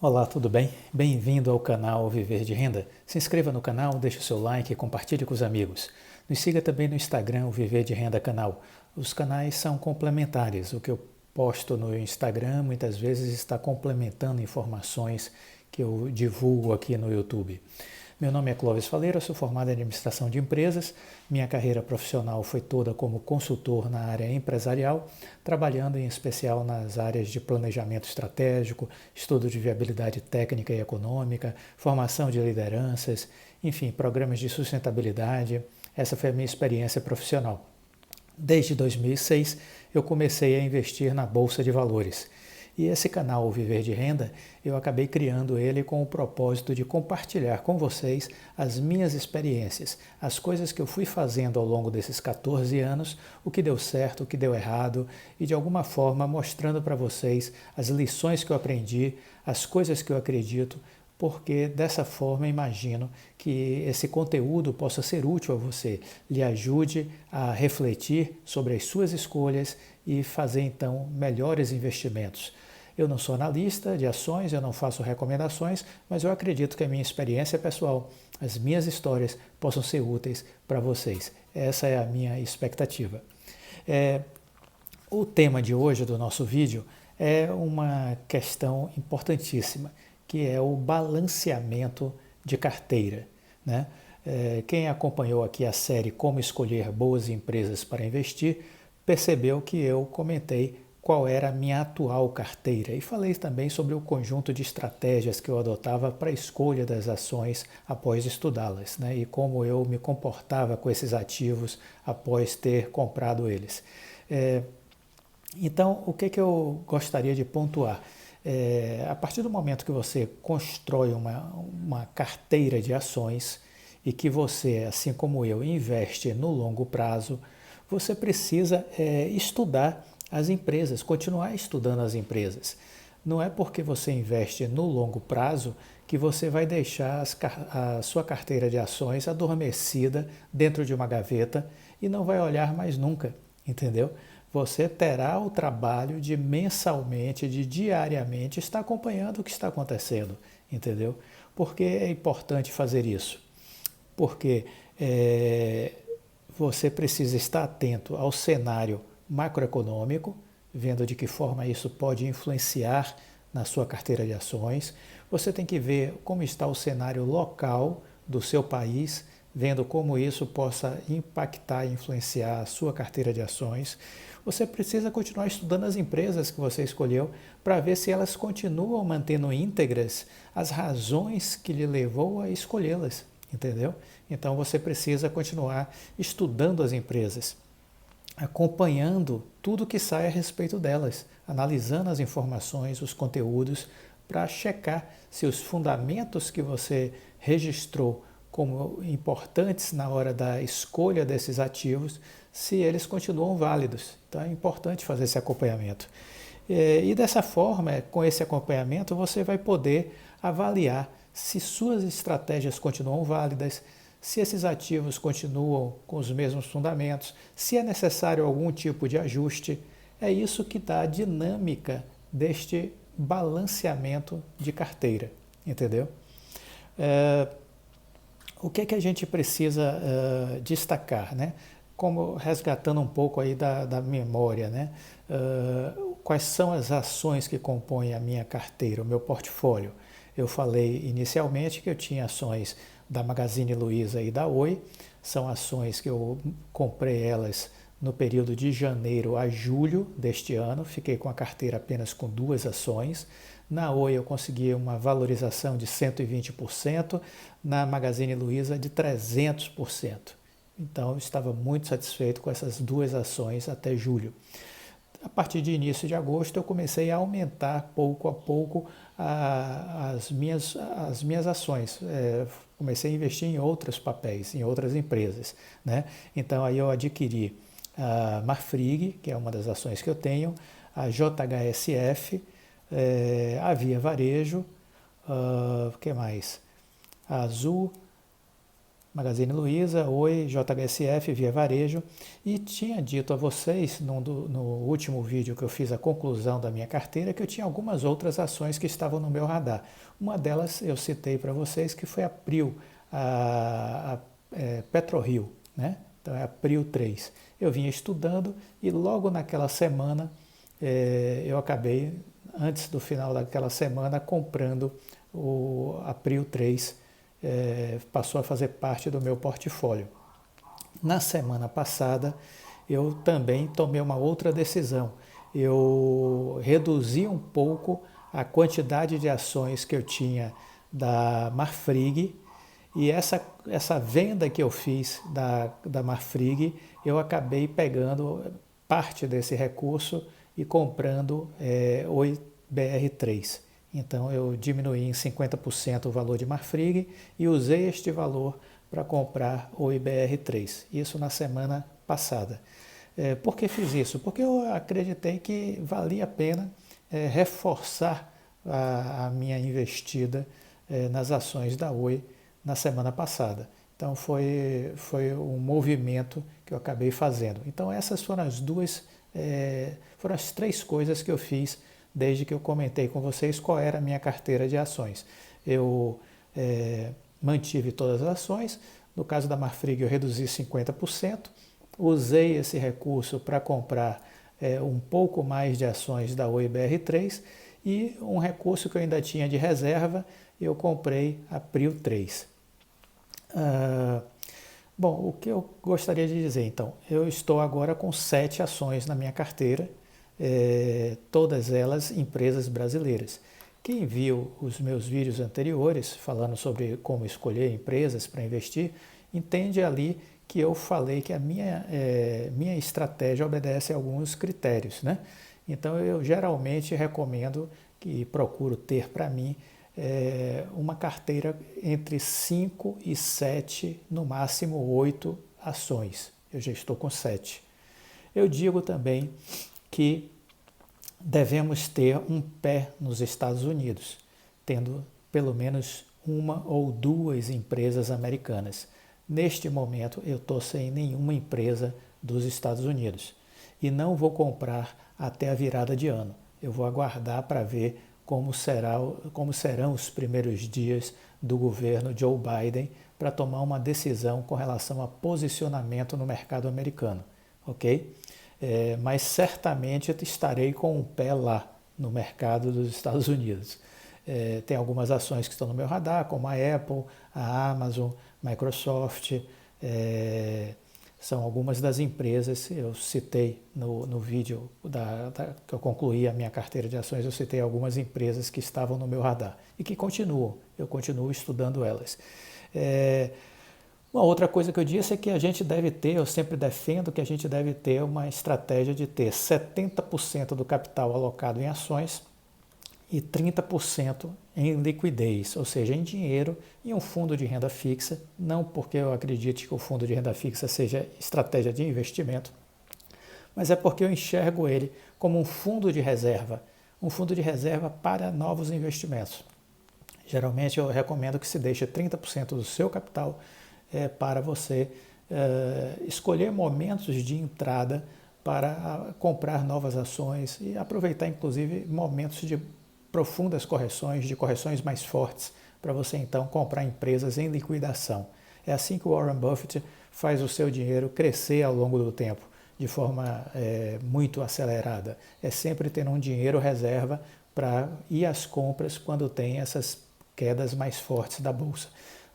Olá, tudo bem? Bem-vindo ao canal Viver de Renda. Se inscreva no canal, deixe o seu like e compartilhe com os amigos. Nos siga também no Instagram, o Viver de Renda Canal. Os canais são complementares. O que eu posto no Instagram muitas vezes está complementando informações que eu divulgo aqui no YouTube. Meu nome é Clóvis Faleiro, sou formado em administração de empresas. Minha carreira profissional foi toda como consultor na área empresarial, trabalhando em especial nas áreas de planejamento estratégico, estudo de viabilidade técnica e econômica, formação de lideranças, enfim, programas de sustentabilidade. Essa foi a minha experiência profissional. Desde 2006, eu comecei a investir na Bolsa de Valores. E esse canal Viver de Renda, eu acabei criando ele com o propósito de compartilhar com vocês as minhas experiências, as coisas que eu fui fazendo ao longo desses 14 anos, o que deu certo, o que deu errado, e de alguma forma mostrando para vocês as lições que eu aprendi, as coisas que eu acredito, porque dessa forma imagino que esse conteúdo possa ser útil a você, lhe ajude a refletir sobre as suas escolhas e fazer então melhores investimentos. Eu não sou analista de ações, eu não faço recomendações, mas eu acredito que a minha experiência pessoal, as minhas histórias possam ser úteis para vocês. Essa é a minha expectativa. O tema de hoje do nosso vídeo é uma questão importantíssima, que é o balanceamento de carteira, né? Quem acompanhou aqui a série Como Escolher Boas Empresas para Investir, percebeu que eu comentei qual era a minha atual carteira e falei também sobre o conjunto de estratégias que eu adotava para a escolha das ações após estudá-las, né? E como eu me comportava com esses ativos após ter comprado eles. Então, o que eu gostaria de pontuar? A partir do momento que você constrói uma carteira de ações e que você, assim como eu, investe no longo prazo, você precisa estudar as empresas, continuar estudando as empresas. Não é porque você investe no longo prazo que você vai deixar a sua carteira de ações adormecida dentro de uma gaveta e não vai olhar mais nunca, entendeu? Você terá o trabalho de mensalmente, de diariamente, estar acompanhando o que está acontecendo, entendeu? Por que é importante fazer isso? Porque você precisa estar atento ao cenário macroeconômico, vendo de que forma isso pode influenciar na sua carteira de ações. Você tem que ver como está o cenário local do seu país, vendo como isso possa impactar e influenciar a sua carteira de ações. Você precisa continuar estudando as empresas que você escolheu para ver se elas continuam mantendo íntegras as razões que lhe levou a escolhê-las, entendeu? Então você precisa continuar estudando as empresas, acompanhando tudo que sai a respeito delas, analisando as informações, os conteúdos, para checar se os fundamentos que você registrou como importantes na hora da escolha desses ativos, se eles continuam válidos. Então é importante fazer esse acompanhamento. E dessa forma, com esse acompanhamento, você vai poder avaliar se suas estratégias continuam válidas, se esses ativos continuam com os mesmos fundamentos, se é necessário algum tipo de ajuste. É isso que dá a dinâmica deste balanceamento de carteira, entendeu? O que é que a gente precisa destacar, né? Como resgatando um pouco aí da memória, né? Quais são as ações que compõem a minha carteira, o meu portfólio? Eu falei inicialmente que eu tinha ações da Magazine Luiza e da Oi, são ações que eu comprei elas no período de janeiro a julho deste ano, fiquei com a carteira apenas com 2 ações. Na Oi eu consegui uma valorização de 120%, na Magazine Luiza de 300%. Então eu estava muito satisfeito com essas 2 ações até julho. A partir de início de agosto eu comecei a aumentar pouco a pouco as minhas ações. Comecei a investir em outros papéis, em outras empresas, né? Então aí eu adquiri a Marfrig, que é uma das ações que eu tenho, a JHSF, a Via Varejo, o que mais? A Azul, Magazine Luiza, Oi, JHSF, Via Varejo, e tinha dito a vocês no último vídeo que eu fiz a conclusão da minha carteira que eu tinha algumas outras ações que estavam no meu radar. Uma delas eu citei para vocês que foi a PRIO, PetroRio, né? Então é a PRIO 3. Eu vinha estudando e logo naquela semana eu acabei, antes do final daquela semana, comprando a PRIO 3, passou a fazer parte do meu portfólio. Na semana passada, eu também tomei uma outra decisão. Eu reduzi um pouco a quantidade de ações que eu tinha da Marfrig, e essa venda que eu fiz da Marfrig, eu acabei pegando parte desse recurso e comprando Oi BR3. Então eu diminuí em 50% o valor de Marfrig e usei este valor para comprar Oi BR3. Isso na semana passada. Por que fiz isso? Porque eu acreditei que valia a pena reforçar a minha investida nas ações da Oi na semana passada. Então foi um movimento que eu acabei fazendo. Então essas foram foram as três coisas que eu fiz desde que eu comentei com vocês qual era a minha carteira de ações. Eu mantive todas as ações. No caso da Marfrig eu reduzi 50%. Usei esse recurso para comprar um pouco mais de ações da Oi BR3 e um recurso que eu ainda tinha de reserva, eu comprei a PRIO 3. Bom, o que eu gostaria de dizer, então, eu estou agora com 7 ações na minha carteira, todas elas empresas brasileiras. Quem viu os meus vídeos anteriores, falando sobre como escolher empresas para investir, entende ali que eu falei que a minha estratégia obedece a alguns critérios, né? Então, eu geralmente recomendo e procuro ter para mim uma carteira entre 5 e 7, no máximo 8 ações. Eu já estou com 7. Eu digo também que devemos ter um pé nos Estados Unidos, tendo pelo menos uma ou duas empresas americanas. Neste momento eu estou sem nenhuma empresa dos Estados Unidos e não vou comprar até a virada de ano. Eu vou aguardar para ver como serão os primeiros dias do governo Joe Biden para tomar uma decisão com relação a posicionamento no mercado americano, ok? Mas certamente estarei com um pé lá no mercado dos Estados Unidos. Tem algumas ações que estão no meu radar, como a Apple, a Amazon, Microsoft, são algumas das empresas, eu citei no vídeo que eu concluí a minha carteira de ações, eu citei algumas empresas que estavam no meu radar e que eu continuo estudando elas. Uma outra coisa que eu disse é que a gente deve ter, eu sempre defendo que a gente deve ter uma estratégia de ter 70% do capital alocado em ações e 30% em liquidez, ou seja, em dinheiro e um fundo de renda fixa, não porque eu acredite que o fundo de renda fixa seja estratégia de investimento, mas é porque eu enxergo ele como um fundo de reserva para novos investimentos. Geralmente eu recomendo que se deixe 30% do seu capital para você escolher momentos de entrada para comprar novas ações e aproveitar inclusive momentos de profundas correções, de correções mais fortes, para você então comprar empresas em liquidação. É assim que o Warren Buffett faz o seu dinheiro crescer ao longo do tempo, de forma muito acelerada. É sempre ter um dinheiro reserva para ir às compras quando tem essas quedas mais fortes da bolsa.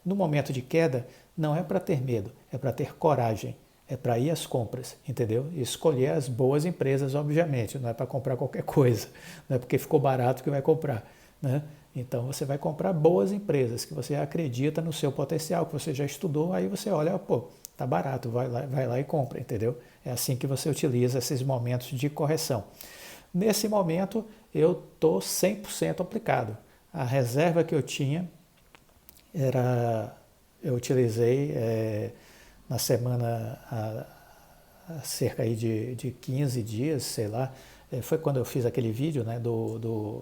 No momento de queda, não é para ter medo, é para ter coragem. É para ir às compras, entendeu? E escolher as boas empresas, obviamente, não é para comprar qualquer coisa, não é porque ficou barato que vai comprar, né? Então você vai comprar boas empresas, que você acredita no seu potencial, que você já estudou, aí você olha, pô, tá barato, vai lá e compra, entendeu? É assim que você utiliza esses momentos de correção. Nesse momento, eu estou 100% aplicado. A reserva que eu tinha eu utilizei na semana há cerca aí de 15 dias, sei lá, foi quando eu fiz aquele vídeo, né,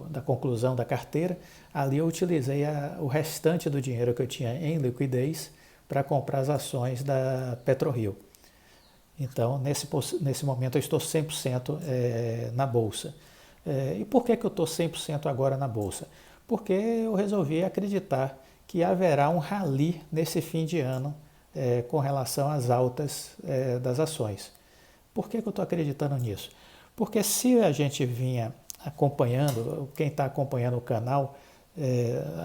da conclusão da carteira. Ali eu utilizei o restante do dinheiro que eu tinha em liquidez para comprar as ações da PetroRio. Então, nesse momento, eu estou 100% na Bolsa. E por que eu estou 100% agora na Bolsa? Porque eu resolvi acreditar que haverá um rally nesse fim de ano com relação às altas das ações. Por que eu estou acreditando nisso? Porque se a gente vinha acompanhando, quem está acompanhando o canal,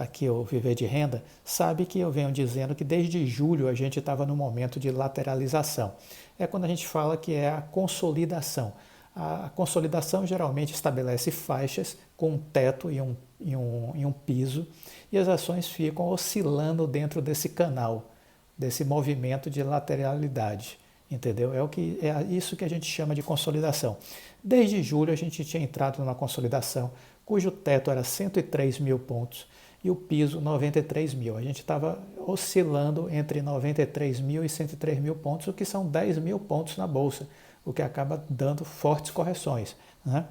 aqui o Viver de Renda, sabe que eu venho dizendo que desde julho a gente estava no momento de lateralização. É quando a gente fala que é a consolidação. A consolidação geralmente estabelece faixas com um teto e um piso, e as ações ficam oscilando dentro desse canal, desse movimento de lateralidade. Entendeu? É isso que a gente chama de consolidação. Desde julho a gente tinha entrado numa consolidação cujo teto era 103 mil pontos e o piso 93 mil. A gente estava oscilando entre 93 mil e 103 mil pontos, o que são 10 mil pontos na Bolsa, o que acaba dando fortes correções, né?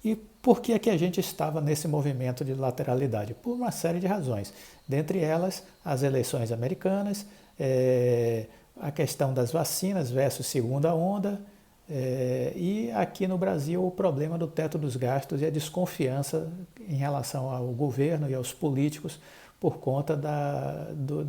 E por que é que a gente estava nesse movimento de lateralidade? Por uma série de razões. Dentre elas, as eleições americanas, a questão das vacinas versus segunda onda, e aqui no Brasil o problema do teto dos gastos e a desconfiança em relação ao governo e aos políticos por conta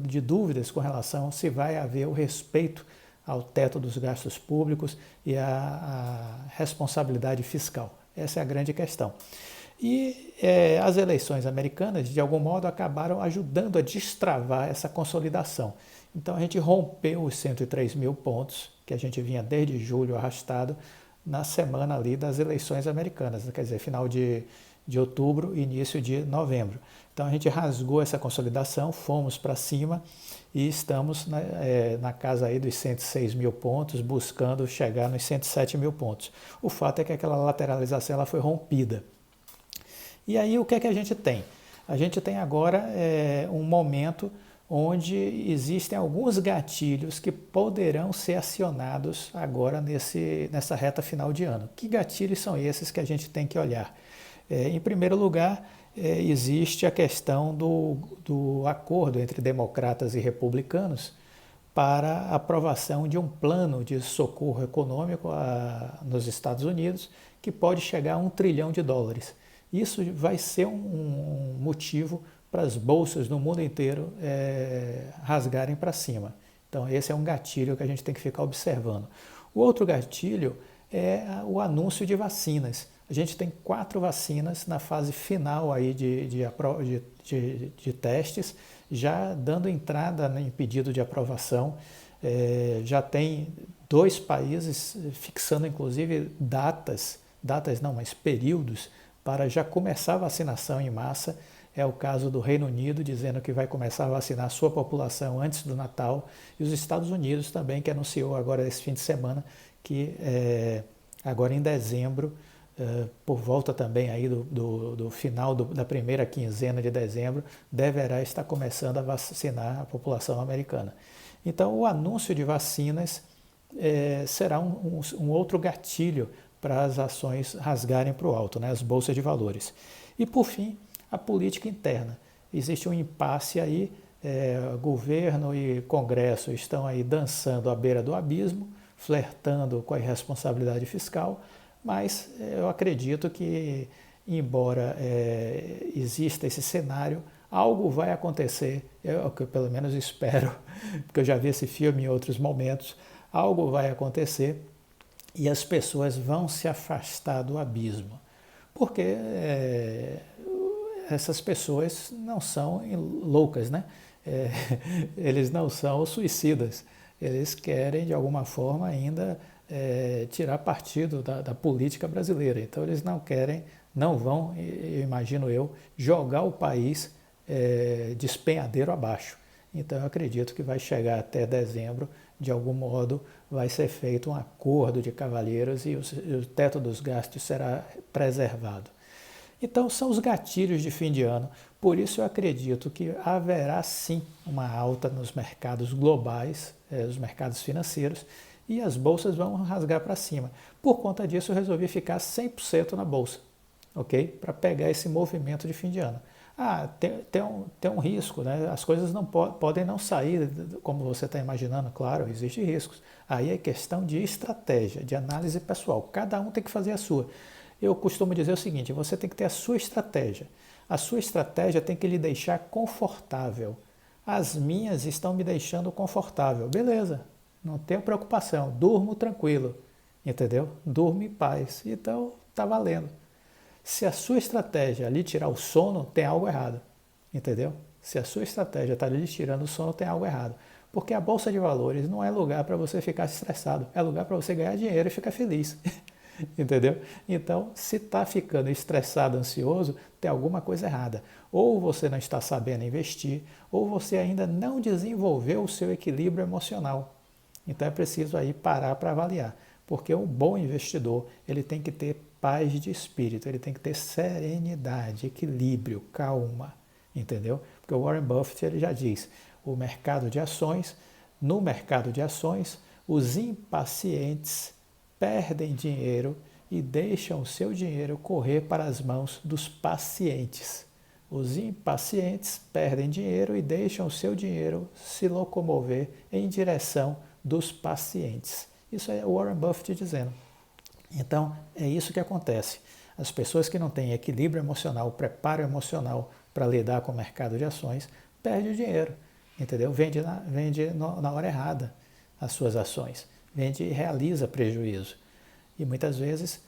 de dúvidas com relação se vai haver o respeito ao teto dos gastos públicos e a responsabilidade fiscal. Essa é a grande questão. E as eleições americanas, de algum modo, acabaram ajudando a destravar essa consolidação. Então a gente rompeu os 103 mil pontos, que a gente vinha desde julho arrastado, na semana ali das eleições americanas, quer dizer, final de outubro e início de novembro. Então a gente rasgou essa consolidação, fomos para cima e estamos na casa aí dos 106 mil pontos, buscando chegar nos 107 mil pontos. O fato é que aquela lateralização ela foi rompida. E aí o que é que a gente tem? A gente tem agora um momento onde existem alguns gatilhos que poderão ser acionados agora nessa reta final de ano. Que gatilhos são esses que a gente tem que olhar? Em primeiro lugar, existe a questão do acordo entre democratas e republicanos para a aprovação de um plano de socorro econômico nos Estados Unidos que pode chegar a $1 trilhão. Isso vai ser um motivo para as bolsas no mundo inteiro rasgarem para cima. Então esse é um gatilho que a gente tem que ficar observando. O outro gatilho é o anúncio de vacinas. A gente tem 4 vacinas na fase final aí de testes, já dando entrada em pedido de aprovação. Já tem 2 países fixando inclusive datas não, mas períodos para já começar a vacinação em massa. É o caso do Reino Unido, dizendo que vai começar a vacinar a sua população antes do Natal, e os Estados Unidos também, que anunciou agora esse fim de semana que agora em dezembro, por volta também aí do final da primeira quinzena de dezembro, deverá estar começando a vacinar a população americana. Então o anúncio de vacinas será um outro gatilho para as ações rasgarem para o alto, né, as bolsas de valores. E por fim, a política interna. Existe um impasse aí, governo e Congresso estão aí dançando à beira do abismo, flertando com a irresponsabilidade fiscal, mas eu acredito que, embora exista esse cenário, algo vai acontecer, eu pelo menos espero, porque eu já vi esse filme em outros momentos, algo vai acontecer e as pessoas vão se afastar do abismo, porque essas pessoas não são loucas, né? Eles não são suicidas, eles querem de alguma forma ainda tirar partido da política brasileira. Então eles não vão, eu imagino eu, jogar o país despenhadeiro abaixo. Então eu acredito que vai chegar até dezembro, de algum modo vai ser feito um acordo de cavalheiros e o teto dos gastos será preservado. Então são os gatilhos de fim de ano, por isso eu acredito que haverá sim uma alta nos mercados globais, os mercados financeiros, e as bolsas vão rasgar para cima. Por conta disso eu resolvi ficar 100% na bolsa. ok? Para pegar esse movimento de fim de ano. Tem um risco, né? As coisas não podem não sair como você está imaginando, claro, existem riscos. Aí é questão de estratégia, de análise pessoal. Cada um tem que fazer a sua. Eu costumo dizer o seguinte: você tem que ter a sua estratégia. A sua estratégia tem que lhe deixar confortável. As minhas estão me deixando confortável. Beleza, não tenho preocupação, durmo tranquilo, entendeu? Durmo em paz. Então, tá valendo. Se a sua estratégia lhe tirar o sono, tem algo errado, entendeu? Se a sua estratégia está lhe tirando o sono, tem algo errado. Porque a Bolsa de Valores não é lugar para você ficar estressado, é lugar para você ganhar dinheiro e ficar feliz. Entendeu? Então, se está ficando estressado, ansioso, tem alguma coisa errada. Ou você não está sabendo investir, ou você ainda não desenvolveu o seu equilíbrio emocional. Então é preciso aí parar para avaliar. Porque um bom investidor, ele tem que ter paz de espírito, ele tem que ter serenidade, equilíbrio, calma, entendeu? Porque o Warren Buffett ele já diz, no mercado de ações, os impacientes perdem dinheiro e deixam o seu dinheiro correr para as mãos dos pacientes. Os impacientes perdem dinheiro e deixam o seu dinheiro se locomover em direção dos pacientes. Isso é o Warren Buffett dizendo. Então, é isso que acontece. As pessoas que não têm equilíbrio emocional, preparo emocional para lidar com o mercado de ações, perdem o dinheiro, entendeu? Vende na hora errada as suas ações. Vende e realiza prejuízo. E muitas vezes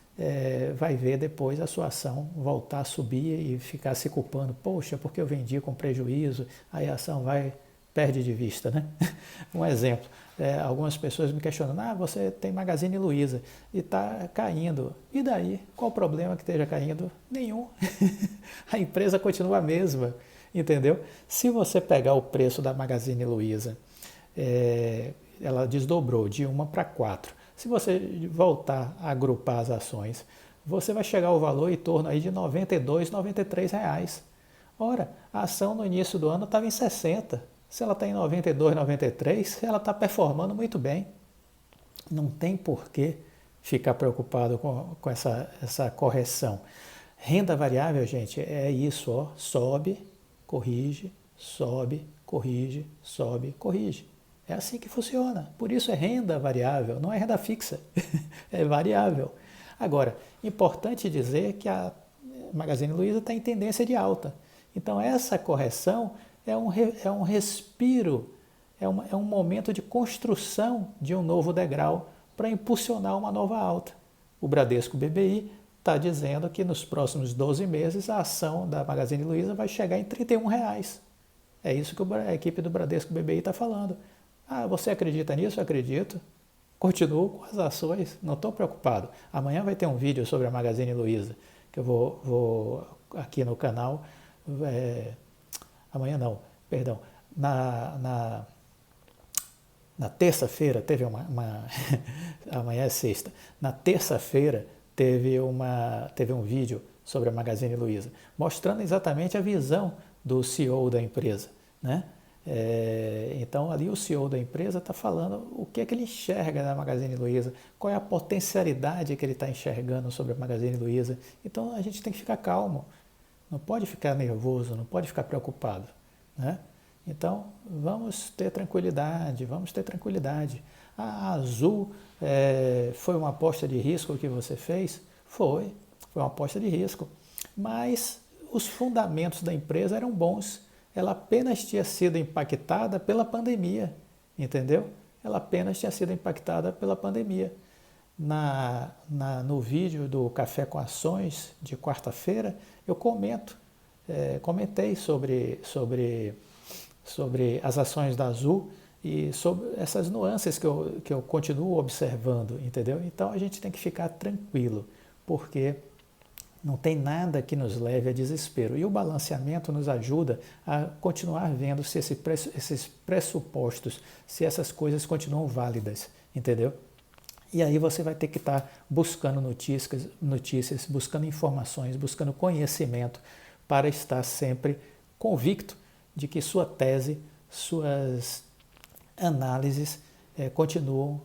vai ver depois a sua ação voltar a subir e ficar se culpando. Poxa, porque eu vendi com prejuízo, aí a ação perde de vista, né? Um exemplo, algumas pessoas me questionam, você tem Magazine Luiza e está caindo. E daí? Qual o problema que esteja caindo? Nenhum. A empresa continua a mesma, entendeu? Se você pegar o preço da Magazine Luiza, ela desdobrou de 1 para 4. Se você voltar a agrupar as ações, você vai chegar ao valor em torno aí de R$ 92, R$ 93. Ora, a ação no início do ano estava em 60. Se ela está em 92, 93, ela está performando muito bem. Não tem por que ficar preocupado com essa correção. Renda variável, gente, é isso, ó, sobe, corrige, sobe, corrige, sobe, corrige. É assim que funciona. Por isso é renda variável, não é renda fixa. É variável. Agora, importante dizer que a Magazine Luiza está em tendência de alta. Então, essa correção é um respiro, é um momento de construção de um novo degrau para impulsionar uma nova alta. O Bradesco BBI está dizendo que nos próximos 12 meses a ação da Magazine Luiza vai chegar em R$ 31. É isso que a equipe do Bradesco BBI está falando. Você acredita nisso? Eu acredito. Continuo com as ações, não estou preocupado. Amanhã vai ter um vídeo sobre a Magazine Luiza, que eu vou aqui no canal. Amanhã não, perdão. Na terça-feira teve amanhã é sexta. Na terça-feira teve um vídeo sobre a Magazine Luiza, mostrando exatamente a visão do CEO da empresa, né? Então ali o CEO da empresa está falando o que é que ele enxerga na Magazine Luiza, qual é a potencialidade que ele está enxergando sobre a Magazine Luiza. Então a gente tem que ficar calmo, não pode ficar nervoso, não pode ficar preocupado, né? Então vamos ter tranquilidade, A Azul foi uma aposta de risco que você fez? Foi uma aposta de risco, mas os fundamentos da empresa eram bons. Ela apenas tinha sido impactada pela pandemia, entendeu? Ela apenas tinha sido impactada pela pandemia. No vídeo do Café com Ações de quarta-feira, eu comentei sobre as ações da Azul e sobre essas nuances que eu continuo observando, entendeu? Então a gente tem que ficar tranquilo, porque não tem nada que nos leve a desespero. E o balanceamento nos ajuda a continuar vendo se esses pressupostos, se essas coisas continuam válidas, entendeu? E aí você vai ter que estar buscando notícias, buscando informações, buscando conhecimento para estar sempre convicto de que sua tese, suas análises continuam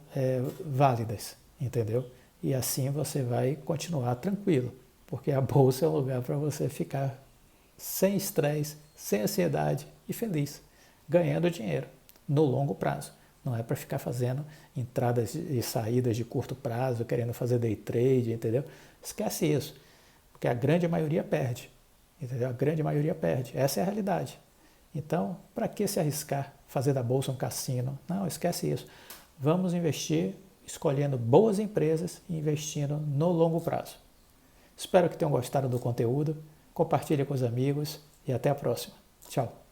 válidas, entendeu? E assim você vai continuar tranquilo. porque a bolsa é um lugar para você ficar sem estresse, sem ansiedade e feliz, ganhando dinheiro no longo prazo. Não é para ficar fazendo entradas e saídas de curto prazo, querendo fazer day trade, entendeu? Esquece isso, porque a grande maioria perde, entendeu? A grande maioria perde, essa é a realidade. Então, para que se arriscar, fazer da bolsa um cassino? Não, esquece isso. Vamos investir escolhendo boas empresas e investindo no longo prazo. Espero que tenham gostado do conteúdo, compartilhe com os amigos e até a próxima. Tchau!